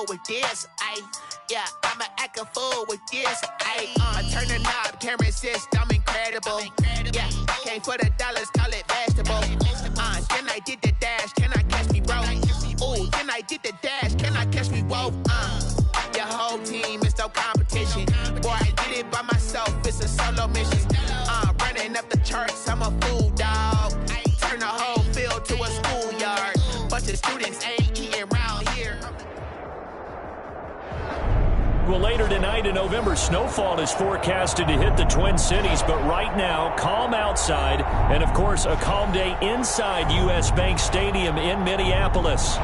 with this, yeah, I'ma act a fool with this, I turn the knob, camera assist, I'm incredible, yeah, came for the dollars, call it vegetable, then I did the dash, can I catch me, bro, ooh, then I did the dash, can I catch me, whoa, your whole team is no competition, boy, I did it by myself, it's a solo mission, running up the charts, I'm a fool, dog, turn the whole field to a schoolyard, bunch of students ain't eating round here. Well, later tonight in November, snowfall is forecasted to hit the Twin Cities, but right now, calm outside, and of course, a calm day inside U.S. Bank Stadium in Minneapolis.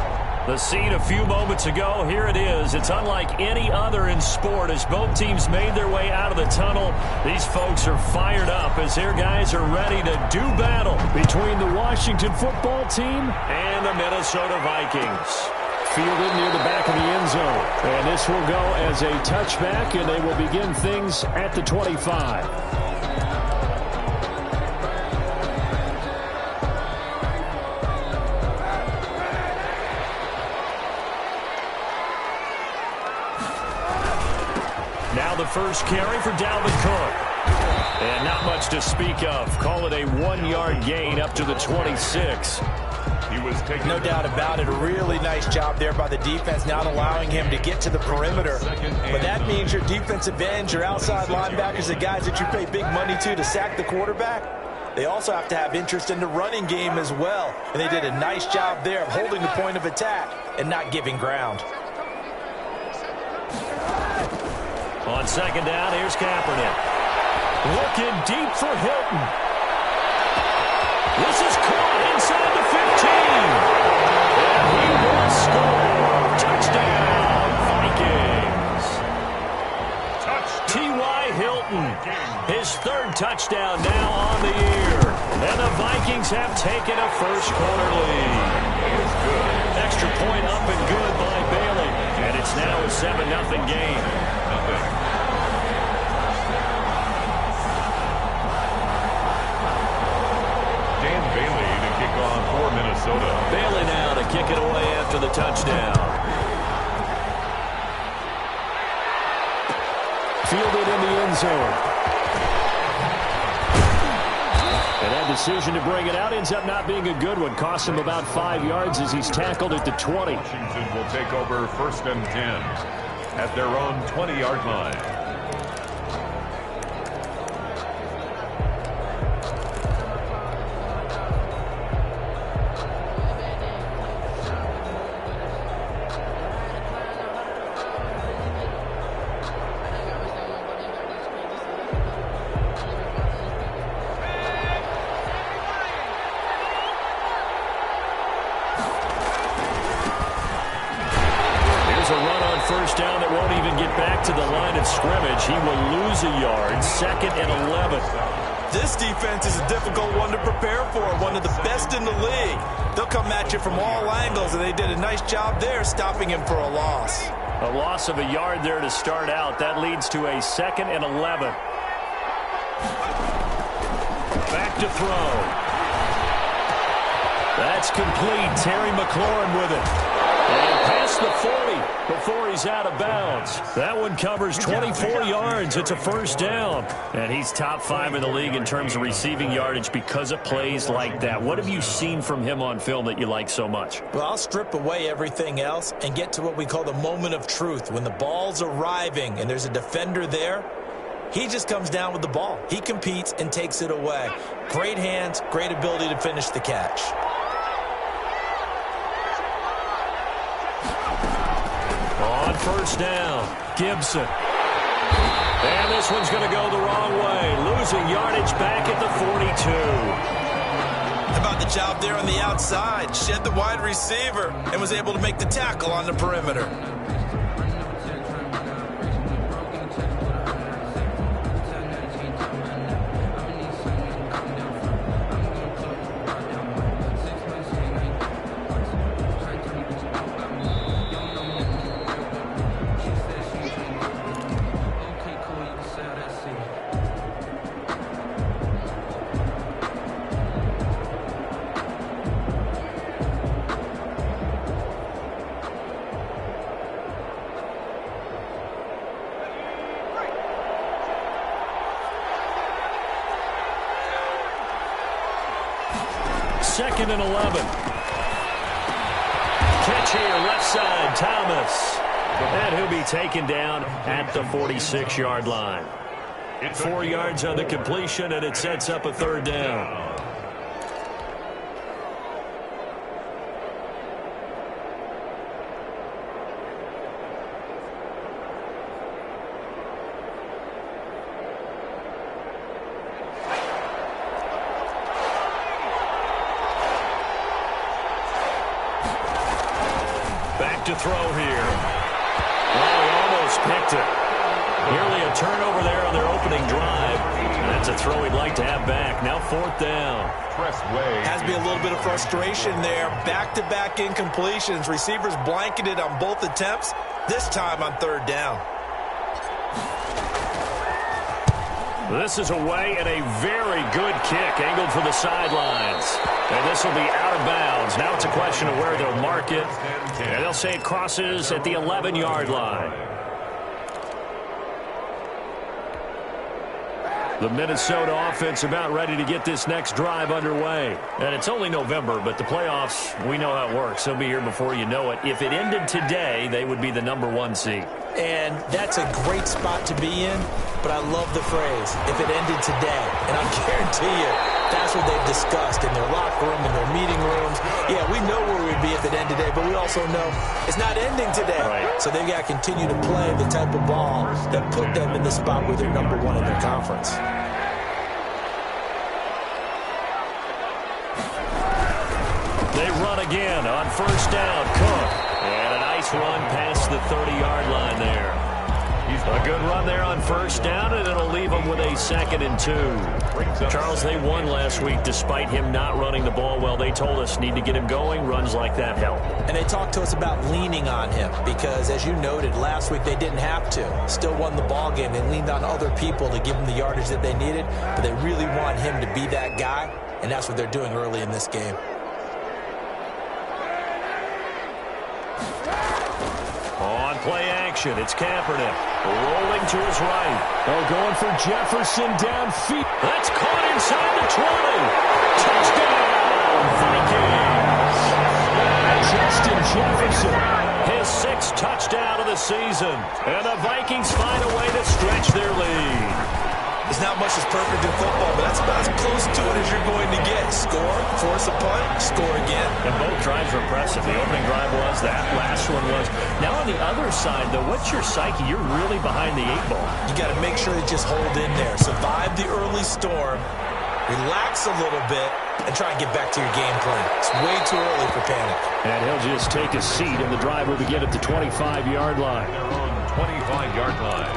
The scene a few moments ago, here it is. It's unlike any other in sport as both teams made their way out of the tunnel. These folks are fired up as their guys are ready to do battle between the Washington football team and the Minnesota Vikings. Fielded near the back of the end zone. And this will go as a touchback, and they will begin things at the 25. Now the first carry for Dalvin Cook. And not much to speak of. Call it a 1-yard gain up to the 26. No doubt about it. A really nice job there by the defense, not allowing him to get to the perimeter. But that means your defensive ends, your outside linebackers, the guys that you pay big money to sack the quarterback, they also have to have interest in the running game as well. And they did a nice job there of holding the point of attack and not giving ground. On second down, here's Kaepernick. Looking deep for Hilton. This is caught inside the 15. And he will score. Touchdown, Vikings. T.Y. Hilton, his third touchdown now on the year. And the Vikings have taken a first-quarter lead. Extra point up and good by Bailey. And it's now a 7-0 game. Minnesota. Bailey now to kick it away after the touchdown. Fielded in the end zone. And that decision to bring it out ends up not being a good one. Costs him about 5 yards as he's tackled at the 20. Washington will take over 1st and 10 at their own 20-yard line. First down that won't even get back to the line of scrimmage. He will lose a yard. 2nd and 11. This defense is a difficult one to prepare for. One of the best in the league. They'll come at you from all angles, and they did a nice job there stopping him for a loss. A loss of a yard there to start out. That leads to a 2nd and 11. Back to throw. That's complete. Terry McLaurin with it. And past the 40 before he's out of bounds. That one covers 24 yards. It's a first down. And he's top 5 in the league in terms of receiving yardage because of plays like that. What have you seen from him on film that you like so much? Well, I'll strip away everything else and get to what we call the moment of truth. When the ball's arriving and there's a defender there, he just comes down with the ball. He competes and takes it away. Great hands, great ability to finish the catch. On first down, Gibson. And this one's going to go the wrong way. Losing yardage back at the 42. How about the job there on the outside? Shed the wide receiver and was able to make the tackle on the perimeter. 2nd and 11. Catch here, left side, Thomas. And he'll be taken down at the 46-yard line. 4 yards on the completion, and it sets up a 3rd down. Back to throw here. Well, he almost picked it. Nearly a turnover there on their opening drive. That's a throw he'd like to have back. Now 4th down. Has to be a little bit of frustration there. Back-to-back incompletions. Receivers blanketed on both attempts. This time on 3rd down. This is away and a very good kick angled for the sidelines. And this will be out of bounds. Now it's a question of where they'll mark it. And they'll say it crosses at the 11-yard line. The Minnesota offense about ready to get this next drive underway. And it's only November, but the playoffs, we know how it works. They'll be here before you know it. If it ended today, they would be the #1 seed. And that's a great spot to be in, but I love the phrase, if it ended today. And I guarantee you, that's what they've discussed in their locker room, in their meeting rooms. Yeah, we know where we'd be if it ended today, but we also know it's not ending today. Right. So they've got to continue to play the type of ball that put them in the spot where they're #1 in their conference. They run again on 1st down. Cook. And a nice run past the 30-yard line there. A good run there on 1st down, and it'll leave them with a 2nd and 2. Charles, they won last week despite him not running the ball well. They told us need to get him going. Runs like that help. And they talked to us about leaning on him because, as you noted, last week they didn't have to. Still won the ball game. They leaned on other people to give them the yardage that they needed, but they really want him to be that guy, and that's what they're doing early in this game. On play action, it's Kaepernick. Rolling to his right. Oh, going for Jefferson downfield. That's caught inside the 20. Touchdown, Vikings. Justin Jefferson. His 6th touchdown of the season. And the Vikings find a way to stretch their lead. There's not much that's perfect in football, but that's about as close to it as you're going to get. Score, force a punt, score again. And both drives were impressive. The opening drive was, that last one was. Now on the other side, though, what's your psyche? You're really behind the 8 ball. You got to make sure you just hold in there. Survive the early storm, relax a little bit, and try and get back to your game plan. It's way too early for panic. And he'll just take a seat, and the drive will begin at the 25-yard line. Their own 25-yard line.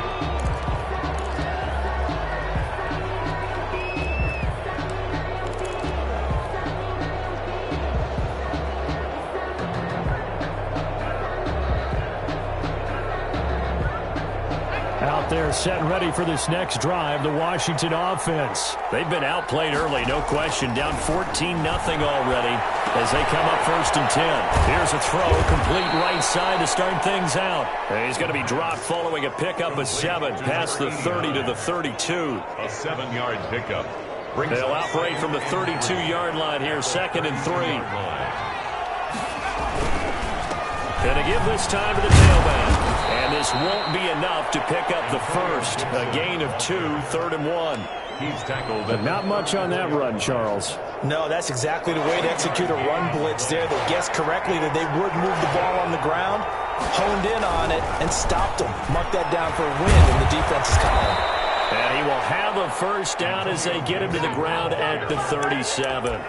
Out there set and ready for this next drive, the Washington offense. They've been outplayed early, no question. Down 14-0 already as they come up 1st and 10. Here's a throw, complete right side to start things out. And he's going to be dropped following a pickup of 7 past the 30 to the 32. A 7-yard pickup. They'll operate from the 32-yard line here, 2nd and 3. And to give this time to the tailback. And this won't be enough to pick up the 1st. A gain of 2, 3rd and 1. He's tackled. But not much on that run, Charles. No, that's exactly the way to execute a run blitz there. They guessed correctly that they would move the ball on the ground, honed in on it, and stopped them. Mark that down for a win in the defense's column. And he will have a 1st down as they get him to the ground at the 37.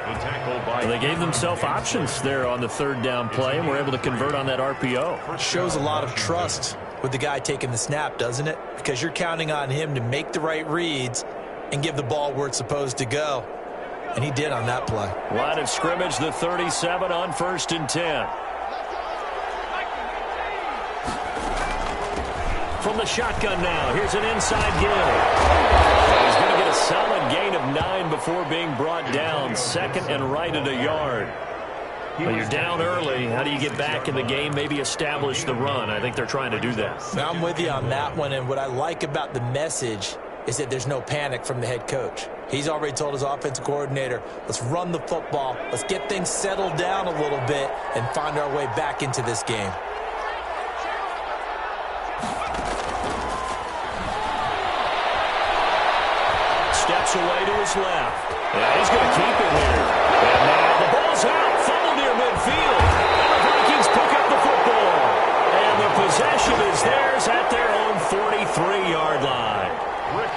They gave themselves options there on the 3rd down play, and were able to convert on that RPO. Shows a lot of trust with the guy taking the snap, doesn't it? Because you're counting on him to make the right reads and give the ball where it's supposed to go. And he did on that play. Line of scrimmage, the 37 on 1st and 10. From the shotgun now, here's an inside give. He's going to get a solid gain of 9 before being brought down. 2nd and right at a yard. Well, you're down early. How do you get back in the game, maybe establish the run? I think they're trying to do that. Now I'm with you on that one, and what I like about the message is that there's no panic from the head coach. He's already told his offensive coordinator, let's run the football, let's get things settled down a little bit and find our way back into this game. Steps away to his left. And he's going to keep it here. And now the ball's out. Fumble near midfield. And the Vikings pick up the football. And the possession is theirs at their own 43-yard line.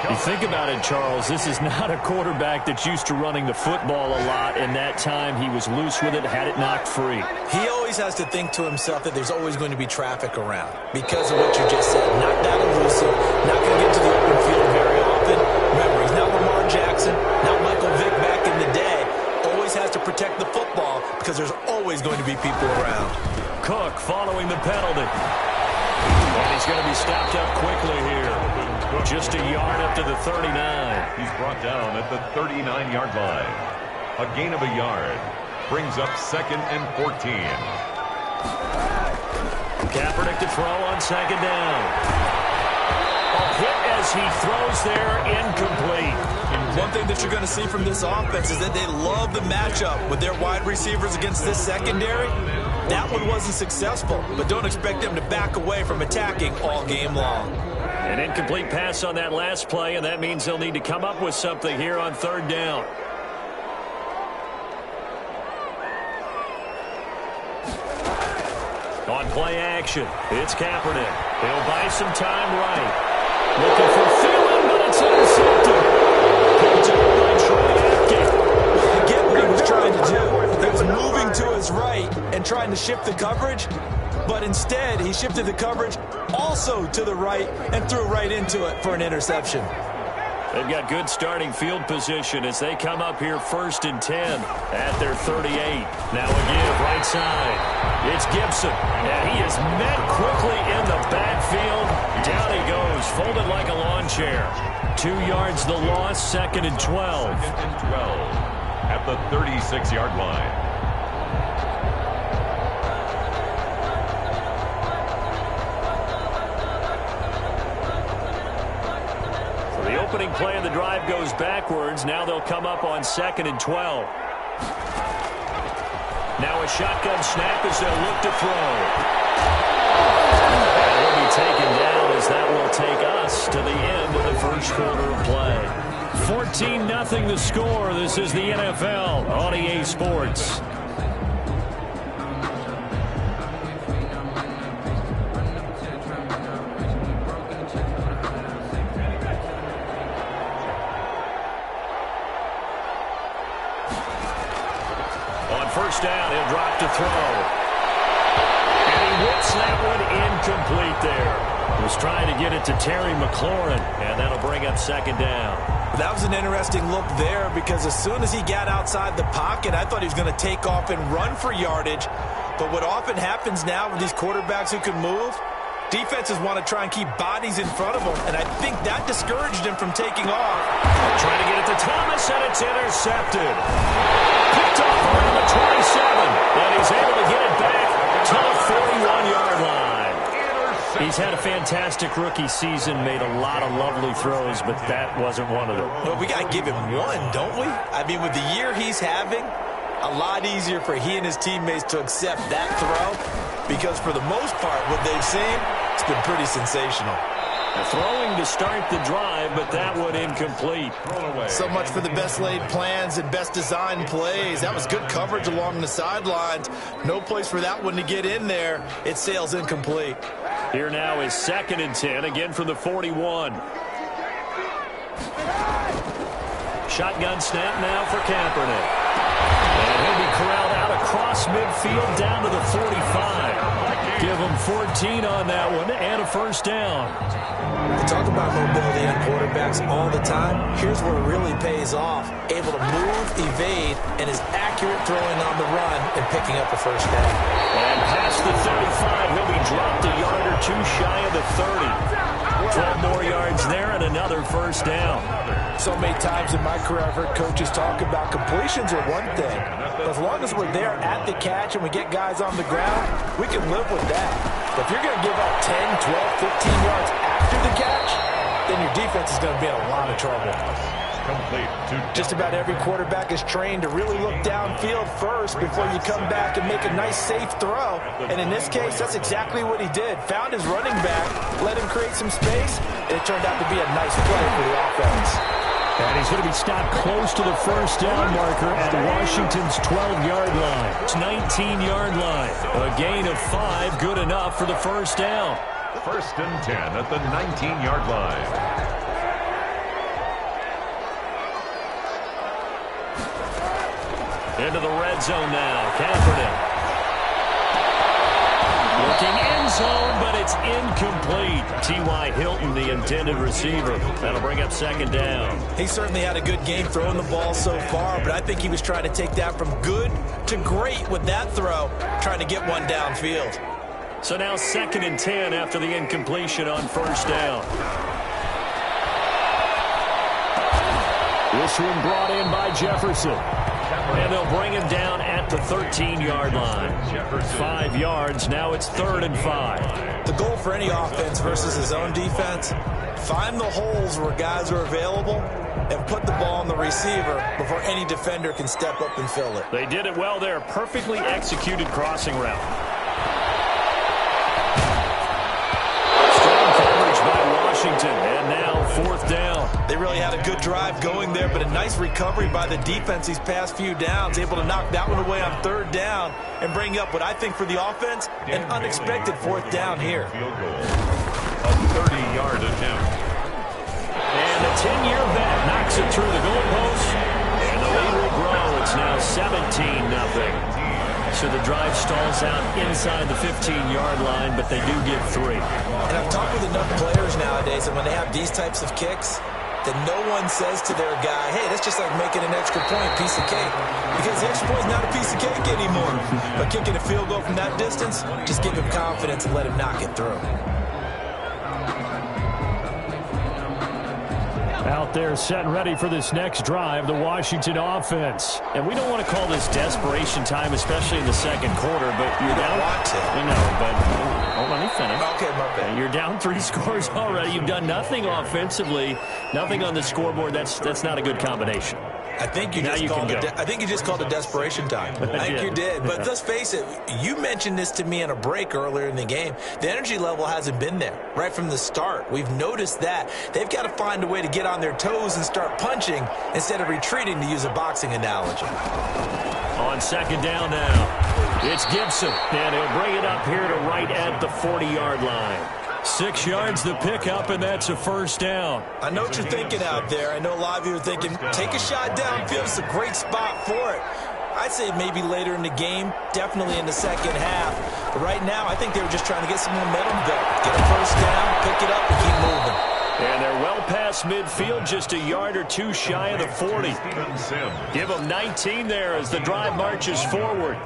You think about it, Charles, this is not a quarterback that's used to running the football a lot, and that time he was loose with it, had it knocked free. He always has to think to himself that there's always going to be traffic around because of what you just said. Not that elusive, not going to get to the open field very often. Remember, he's not Lamar Jackson, not Michael Vick back in the day. Always has to protect the football because there's always going to be people around. Cook following the penalty. And he's going to be stopped up quickly here. Just a yard up to the 39. He's brought down at the 39-yard line. A gain of a yard brings up 2nd and 14. Kaepernick to throw on 2nd down. A hit as he throws there, incomplete. One thing that you're going to see from this offense is that they love the matchup with their wide receivers against this secondary. That one wasn't successful, but don't expect them to back away from attacking all game long. An incomplete pass on that last play, and that means they'll need to come up with something here on 3rd down. On play action, it's Kaepernick. He'll buy some time right. Looking for Thielen, but it's intercepted. Picked up by Troy Apke. Get what he was trying to do. He was moving to his right and trying to shift the coverage, but instead he shifted the coverage also to the right and threw right into it for an interception. They've got good starting field position as they come up here 1st and 10 at their 38. Now a give right side. It's Gibson, and he is met quickly in the backfield. Down he goes, folded like a lawn chair. 2 yards the loss, 2nd and 12. 2nd and 12 at the 36-yard line. The opening play of the drive goes backwards. Now they'll come up on 2nd and 12. Now a shotgun snap as they'll look to throw. And he'll be taken down as that will take us to the end of the first quarter of play. 14-0 the score. This is the NFL on EA Sports. First down, he'll drop to throw. And he whips that one incomplete there. He was trying to get it to Terry McLaurin, and that'll bring up 2nd down. That was an interesting look there because as soon as he got outside the pocket, I thought he was going to take off and run for yardage. But what often happens now with these quarterbacks who can move, defenses want to try and keep bodies in front of them, and I think that discouraged him from taking off. Trying to get it to Thomas, and it's intercepted. Picked off around the 27, and he's able to get it back to the 41-yard line. He's had a fantastic rookie season, made a lot of lovely throws, but that wasn't one of them. Well, we got to give him one, don't we? I mean, with the year he's having, a lot easier for he and his teammates to accept that throw because for the most part, what they've seen, it's been pretty sensational. Throwing to start the drive, but that one incomplete. So much for the best laid plans and best designed plays. That was good coverage along the sidelines. No place for that one to get in there. It sails incomplete. Here now is 2nd and 10, again from the 41. Shotgun snap now for Kaepernick. And he'll be corralled out across midfield down to the 45. Give him 14 on that one and a first down. We talk about mobility on quarterbacks all the time. Here's where it really pays off. Able to move, evade, and is accurate throwing on the run and picking up a first down. And past the 35, he'll be dropped a yard or two shy of the 30. 12 more yards there and another first down. So many times in my career I've heard coaches talk about completions are one thing. But as long as we're there at the catch and we get guys on the ground, we can live with that. But if you're going to give up 10, 12, 15 yards after the catch, then then your defense is going to be in a lot of trouble. Just about every quarterback is trained to really look downfield first before you come back and make a nice, safe throw. And in this case, that's exactly what he did. Found his running back, let him create some space, and it turned out to be a nice play for the offense. And he's going to be stopped close to the first down marker at Washington's 12-yard line. It's 19-yard line. A gain of 5, good enough for the first down. First and 10 at the 19-yard line. Into the red zone now. Kaepernick. Looking end zone, but it's incomplete. T.Y. Hilton, the intended receiver. That'll bring up second down. He certainly had a good game throwing the ball so far, but I think he was trying to take that from good to great with that throw, trying to get one downfield. So now second and 10 after the incompletion on first down. This one brought in by Jefferson. And they'll bring him down at the 13-yard line. 5 yards. Now it's 3rd and 5. The goal for any offense versus his own defense, find the holes where guys are available and put the ball on the receiver before any defender can step up and fill it. They did it well there. Perfectly executed crossing route. Strong coverage by Washington. And now 4th down. They really had a good drive going there, but a nice recovery by the defense these past few downs, able to knock that one away on 3rd down and bring up what I think for the offense, an unexpected 4th down here. Field goal. A 30-yard attempt. And the 10-year vet knocks it through the goalpost, and the lead will grow. It's now 17-0. So the drive stalls out inside the 15-yard line, but they do get 3. And I've talked with enough players nowadays, and when they have these types of kicks, that no one says to their guy, hey, that's just like making an extra point, piece of cake. Because the extra point is not a piece of cake anymore. But kicking a field goal from that distance, just give him confidence and let him knock it through. Out there set and ready for this next drive, the Washington offense. And we don't want to call this desperation time, especially in the second quarter, but you're down. Want to. I know, but hold on, let me finish. Okay, my bad. You're down 3 scores already. You've done nothing offensively, nothing on the scoreboard. That's not a good combination. I think you just called it desperation time. I think you did. But let's face it, you mentioned this to me in a break earlier in the game. The energy level hasn't been there right from the start. We've noticed that. They've got to find a way to get on their toes and start punching instead of retreating, to use a boxing analogy. On second down now, it's Gibson, and he'll bring it up here to right at the 40-yard line. 6 yards the pickup, and that's a first down. I know what you're thinking out there. I know a lot of you are thinking, take a shot downfield. It's a great spot for it. I'd say maybe later in the game, definitely in the second half. But right now, I think they were just trying to get some momentum going. Get a first down, pick it up, and keep moving. And they're well past midfield, just a yard or two shy of the 40. Give them 19 there as the drive marches forward.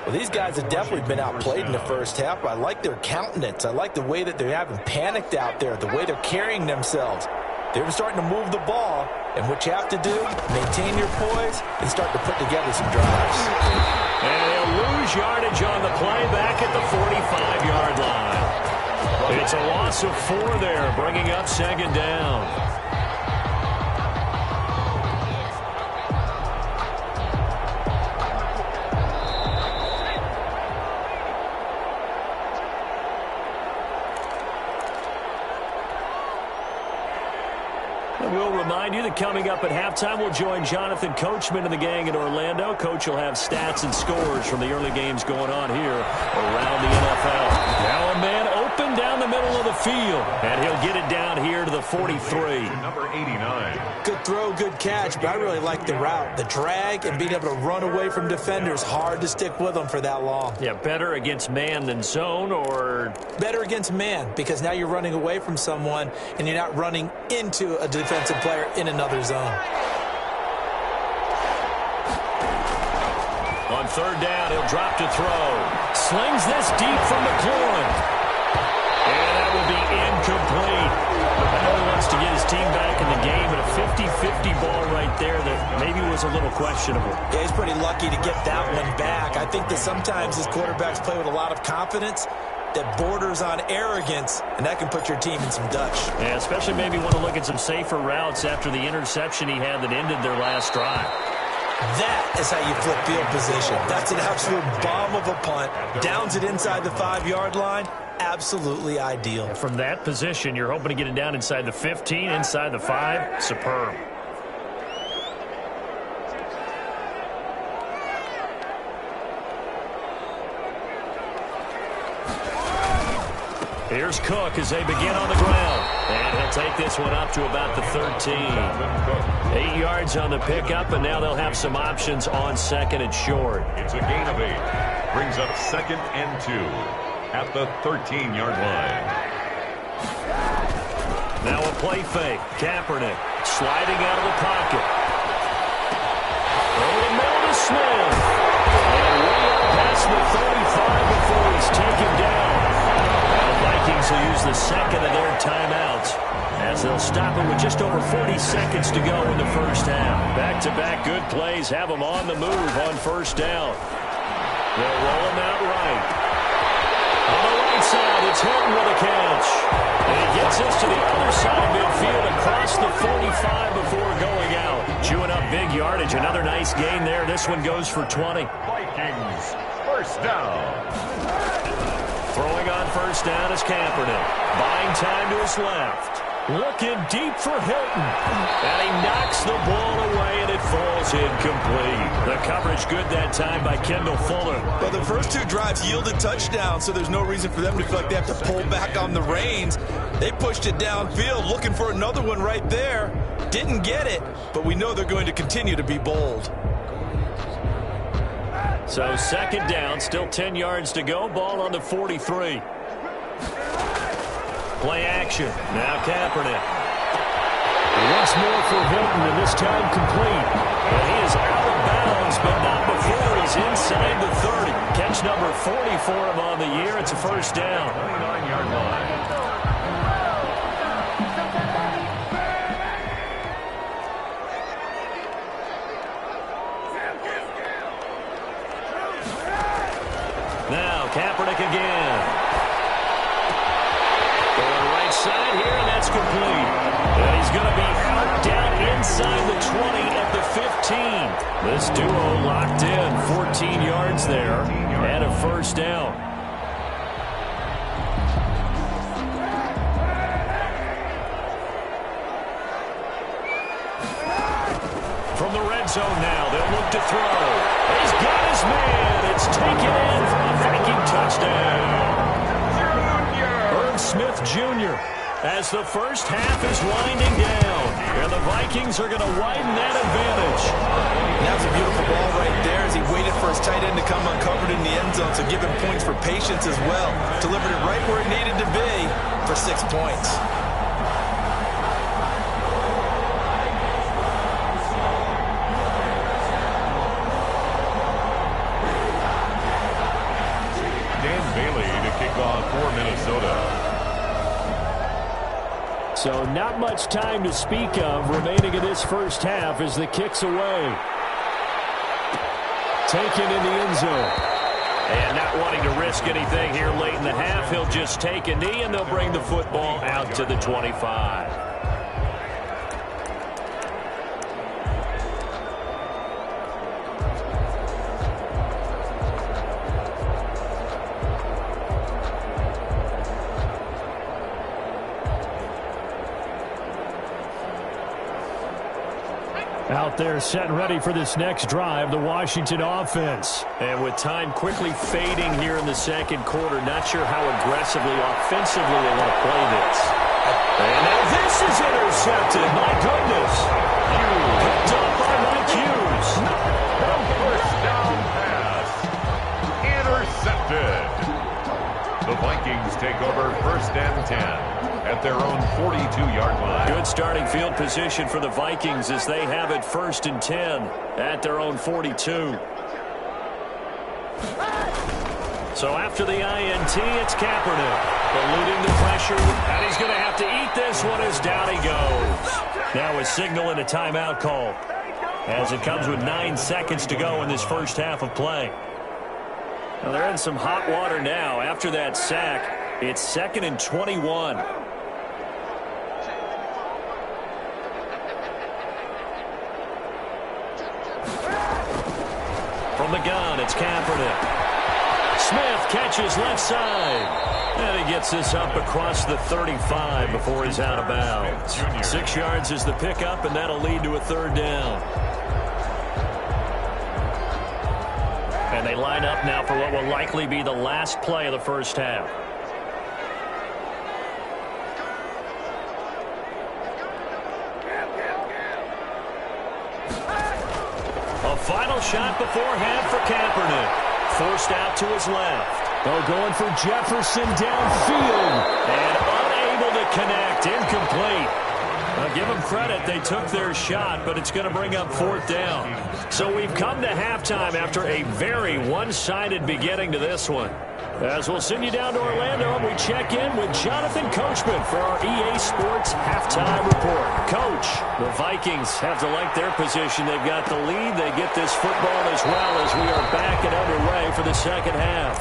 Well, these guys have definitely been outplayed in the first half, but I like their countenance. I like the way that they haven't panicked out there, the way they're carrying themselves. They're starting to move the ball, and what you have to do, maintain your poise and start to put together some drives. And they'll lose yardage on the play back at the 45-yard line. It's a loss of 4 there, bringing up second down. We'll remind you that coming up at halftime, we'll join Jonathan Coachman and the gang in Orlando. Coach will have stats and scores from the early games going on here around the NFL. Now a man open down the middle of the field, and he'll get it down here to the 43. Number 89. Good throw, good catch, but I really like the route. The drag and being able to run away from defenders, hard to stick with them for that long. Yeah, better against man than zone, or? Better against man, because now you're running away from someone and you're not running into a defensive player in another zone. On third down, he'll drop to throw. Slings this deep from McLaurin. And that will be incomplete. He wants to get his team back in the game, and a 50-50 ball right there that maybe was a little questionable. Yeah, he's pretty lucky to get that one back. I think that sometimes his quarterbacks play with a lot of confidence, that borders on arrogance, and that can put your team in some Dutch. Yeah, especially maybe want to look at some safer routes after the interception he had that ended their last drive. That is how you flip field position. That's an absolute bomb of a punt. Downs it inside the 5-yard line. Absolutely ideal. From that position, you're hoping to get it down inside the 15, inside the 5. Superb. Here's Cook as they begin on the ground. And he'll take this one up to about the 13. 8 yards on the pickup, and now they'll have some options on second and short. It's a gain of 8. Brings up 2nd and 2 at the 13-yard line. Now a play fake. Kaepernick sliding out of the pocket. Over the middle to Smith. And way up past the 35 before he's taken down. The Vikings will use the second of their timeouts as they'll stop it with just over 40 seconds to go in the first half. Back-to-back good plays have them on the move on first down. They'll roll him out right. On the right side, it's Hilton with a catch. And he gets us to the other side of midfield across the 45 before going out. Chewing up big yardage. Another nice gain there. This one goes for 20. Vikings, first down. Throwing on first down is Kaepernick. Buying time to his left. Looking deep for Hilton. And he knocks the ball away, and it falls incomplete. The coverage good that time by Kendall Fuller. Well, the first 2 drives yielded touchdowns, so there's no reason for them to feel like they have to pull back on the reins. They pushed it downfield, looking for another one right there. Didn't get it, but we know they're going to continue to be bold. So second down, still 10 yards to go. Ball on the 43. Play action. Now Kaepernick. Once more for Hilton, and this time complete. And he is out of bounds, but not before he's inside the 30. Catch number 40 for him on the year. It's a first down. 29-yard line. Now, Kaepernick again. Going right side here, and that's complete. And he's going to be out down inside the 20 at the 15. This duo locked in. 14 yards there and a first down. From the red zone now, they'll look to throw. He's got his man. It's taken in for a Viking touchdown. Irv Smith Jr. as the first half is winding down. And the Vikings are going to widen that advantage. That was a beautiful ball right there as he waited for his tight end to come uncovered in the end zone, so give him points for patience as well. Delivered it right where it needed to be for 6 points. For Minnesota. So not much time to speak of remaining in this first half as the kick's away. Taken in the end zone. And not wanting to risk anything here late in the half, he'll just take a knee and they'll bring the football out to the 25. Out there set and ready for this next drive, the Washington offense. And with time quickly fading here in the second quarter, not sure how aggressively, offensively they want to play this. And now this is intercepted. My goodness. Picked up by Mike Hughes. First down pass. Intercepted. The Vikings take over first and 10. At their own 42-yard line. Good starting field position for the Vikings as they have it first and 10 at their own 42. So after the INT, it's Kaepernick eluding the pressure, and he's going to have to eat this one as down he goes. Now a signal and a timeout call as it comes with 9 seconds to go in this first half of play. Well, they're in some hot water now. After that sack, it's 2nd and 21. From the gun, it's Kaepernick. Smith catches left side. And he gets this up across the 35 before he's out of bounds. 6 yards is the pickup, and that'll lead to a 3rd down. And they line up now for what will likely be the last play of the first half. A final shot before half for Kaepernick. Forced out to his left. Oh, going for Jefferson downfield. And unable to connect. Incomplete. Give them credit. They took their shot, but it's going to bring up 4th down. So we've come to halftime after a very one-sided beginning to this one. As we'll send you down to Orlando, and we check in with Jonathan Coachman for our EA Sports Halftime Report. Coach, the Vikings have to like their position. They've got the lead. They get this football as well as we are back and underway for the second half.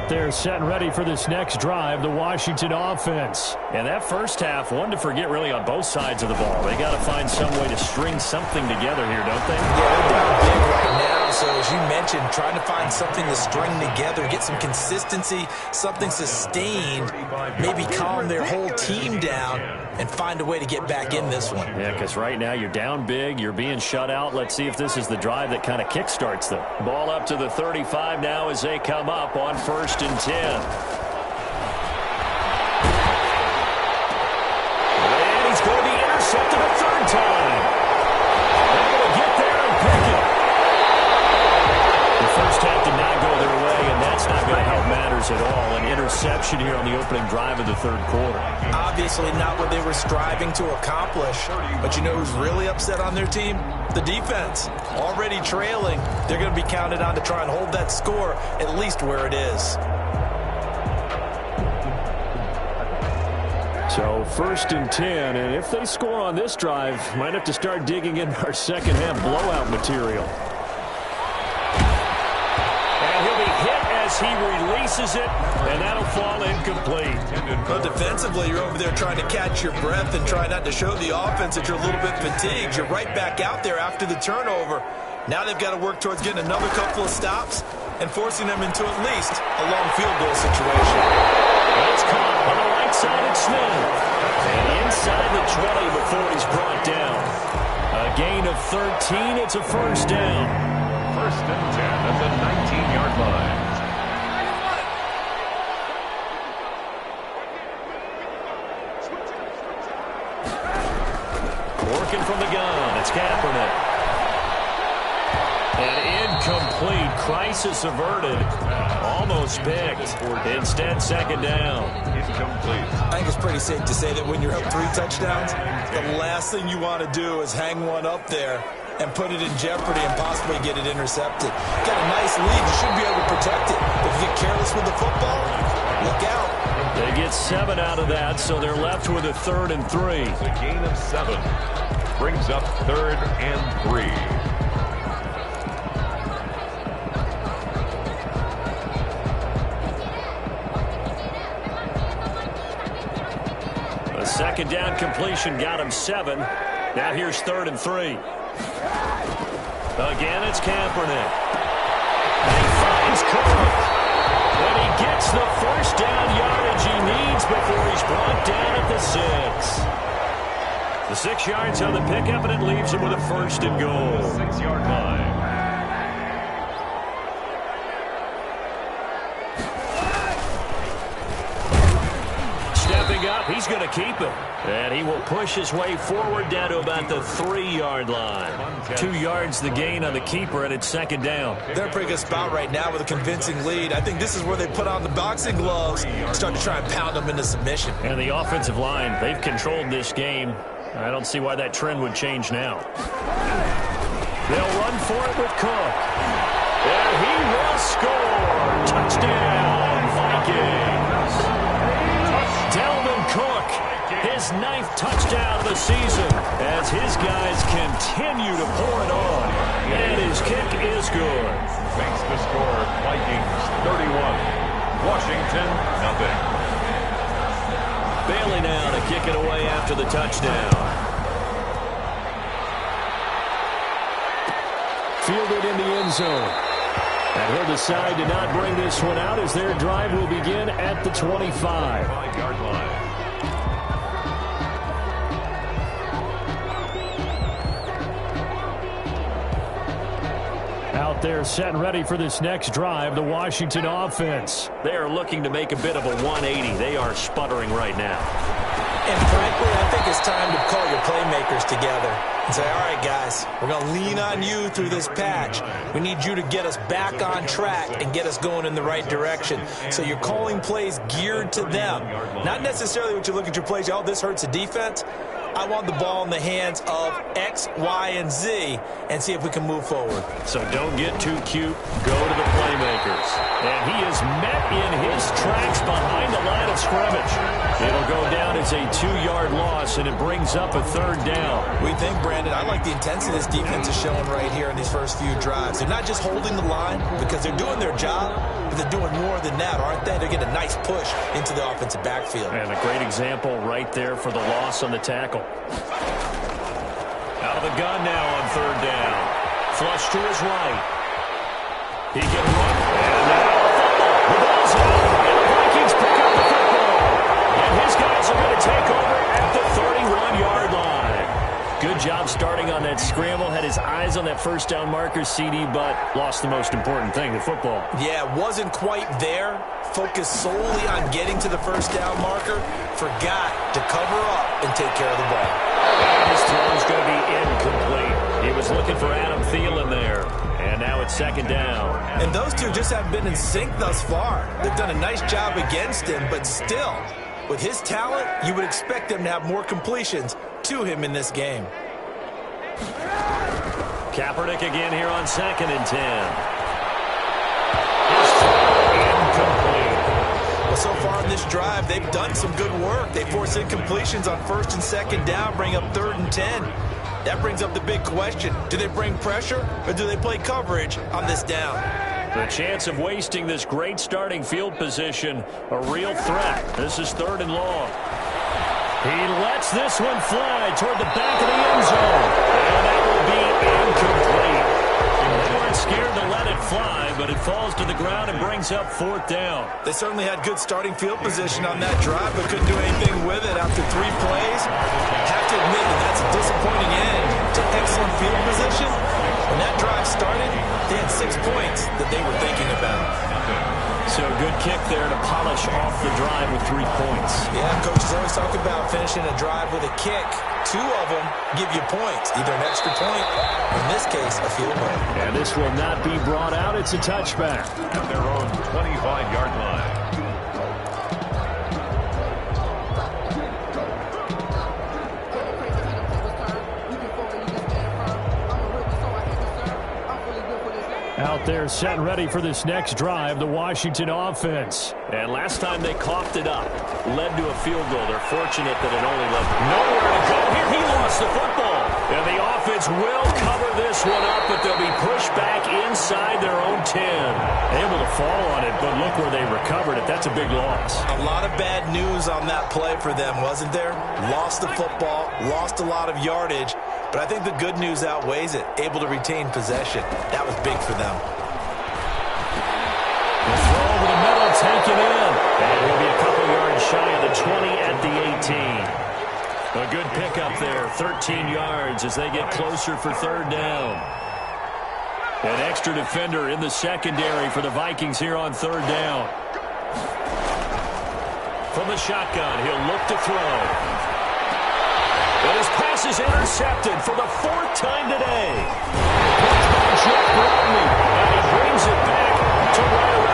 They're set and ready for this next drive, the Washington offense. And that first half, one to forget really on both sides of the ball. They got to find some way to string something together here, don't they? Yeah, they're down big right now. So as you mentioned, trying to find something to string together, get some consistency, something sustained, maybe calm their whole team down and find a way to get back in this one. Yeah, because right now you're down big, you're being shut out. Let's see if this is the drive that kind of kickstarts them. Ball up to the 35 now as they come up on 1st and 10. And he's going to be intercepted a 3rd time. Able to get there and pick it. The first half did not go their way, and that's not going to help matters at all. An interception here on the opening drive of the 3rd quarter. Obviously not what they were striving to accomplish. But you know who's really upset on their team? The defense. Already trailing. They're going to be counted on to try and hold that score at least where it is. So 1st and 10, and if they score on this drive, might have to start digging in our second half blowout material. And he'll be hit as he releases it, and that'll fall incomplete. Well, defensively, you're over there trying to catch your breath and try not to show the offense that you're a little bit fatigued. You're right back out there after the turnover. Now they've got to work towards getting another couple of stops and forcing them into at least a long field goal situation. That's caught on the right side of Smith. And inside the 20 before he's brought down. A gain of 13. It's a 1st down. 1st and 10 at the 19-yard line. Working from the gun. It's Kaepernick. And incomplete. Crisis averted. Almost picked. Instead, 2nd down. Incomplete. I think it's pretty safe to say that when you're up 3 touchdowns, the last thing you want to do is hang one up there and put it in jeopardy and possibly get it intercepted. Got a nice lead. You should be able to protect it. If you get careless with the football, look out. They get 7 out of that, so they're left with a 3rd and 3. It's a gain of 7. Brings up 3rd and 3. A 2nd down completion got him 7. Now here's 3rd and 3. Again, it's Kaepernick. And he finds Cook. And he gets the 1st down yardage he needs before he's brought down at the 6. The 6 yards on the pickup, and it leaves him with a 1st and goal. 6-yard line. Stepping up, he's going to keep it. And he will push his way forward down to about the 3-yard line. 2 yards the gain on the keeper, and it's 2nd down. They're in a pretty good spot right now with a convincing lead. I think this is where they put on the boxing gloves and start to try and pound them into submission. And the offensive line, they've controlled this game. I don't see why that trend would change now. They'll run for it with Cook. And he will score. Touchdown, Vikings. Dalvin Cook, his 9th touchdown of the season as his guys continue to pour it on. And his kick is good. Makes the score Vikings 31, Washington nothing. Bailey now to kick it away after the touchdown. Fielded in the end zone. And he'll decide to not bring this one out as their drive will begin at the 25. 5-yard line. Out there set and ready for this next drive, the Washington offense. They are looking to make a bit of a 180. They are sputtering right now. And frankly, I think it's time to call your playmakers together and say, all right, guys, we're going to lean on you through this patch. We need you to get us back on track and get us going in the right direction. So you're calling plays geared to them. Not necessarily what you look at your plays, oh, this hurts the defense. I want the ball in the hands of X, Y, and Z and see if we can move forward. So don't get too cute. Go to the playmakers. And he is met in his tracks behind the line of scrimmage. It'll go down as a 2-yard loss, and it brings up a 3rd down. We think, Brandon, I like the intensity this defense is showing right here in these first few drives. They're not just holding the line because they're doing their job, but they're doing more than that, aren't they? They're getting a nice push into the offensive backfield. And a great example right there for the loss on the tackle. Out of the gun now on 3rd down. Flush to his right. He can run. And now the ball's out. And the Vikings pick up the football. And his guys are going to take over at the 31-yard line. Good job starting on that scramble. Had his eyes on that first down marker, CD, but lost the most important thing, the football. Yeah, wasn't quite there. Focused solely on getting to the first down marker. Forgot to cover up and take care of the ball. His throw's going to be incomplete. He was looking for Adam Thielen there. And now it's 2nd down. And those two just haven't been in sync thus far. They've done a nice job against him, but still, with his talent, you would expect them to have more completions to him in this game. Kaepernick again here on 2nd and 10. His throw incomplete. Well, so far in this drive, they've done some good work. They force incompletions on 1st and 2nd down, bring up 3rd and 10. That brings up the big question. Do they bring pressure or do they play coverage on this down? The chance of wasting this great starting field position, a real threat. This is 3rd and long. He lets this one fly toward the back of the end zone. And that will be incomplete. They weren't scared to let it fly, but it falls to the ground and brings up 4th down. They certainly had good starting field position on that drive, but couldn't do anything with it after 3 plays. Have to admit that that's a disappointing end to excellent field position. When that drive started, they had 6 points that they were thinking about. So good kick there to polish off the drive with 3 points. Yeah, coaches always talk about finishing a drive with a kick. 2 of them give you points, either an extra point, or in this case, a field goal. And this will not be brought out. It's a touchback. At their own 25-yard line. Out there set and ready for this next drive, the Washington offense. And last time they coughed it up, led to a field goal. They're fortunate that it only led nowhere to go. Here he lost the football. And the offense will cover this one up, but they'll be pushed back inside their own 10. Able to fall on it, but look where they recovered it. That's a big loss. A lot of bad news on that play for them, wasn't there? Lost the football, lost a lot of yardage. But I think the good news outweighs it. Able to retain possession. That was big for them. The throw over the middle, taken in. And he'll be a couple yards shy of the 20 at the 18. A good pickup there, 13 yards as they get closer for 3rd down. An extra defender in the secondary for the Vikings here on 3rd down. From the shotgun, he'll look to throw. And his pass is intercepted for the 4th time today. Jeff Bradley, and he brings it back to right around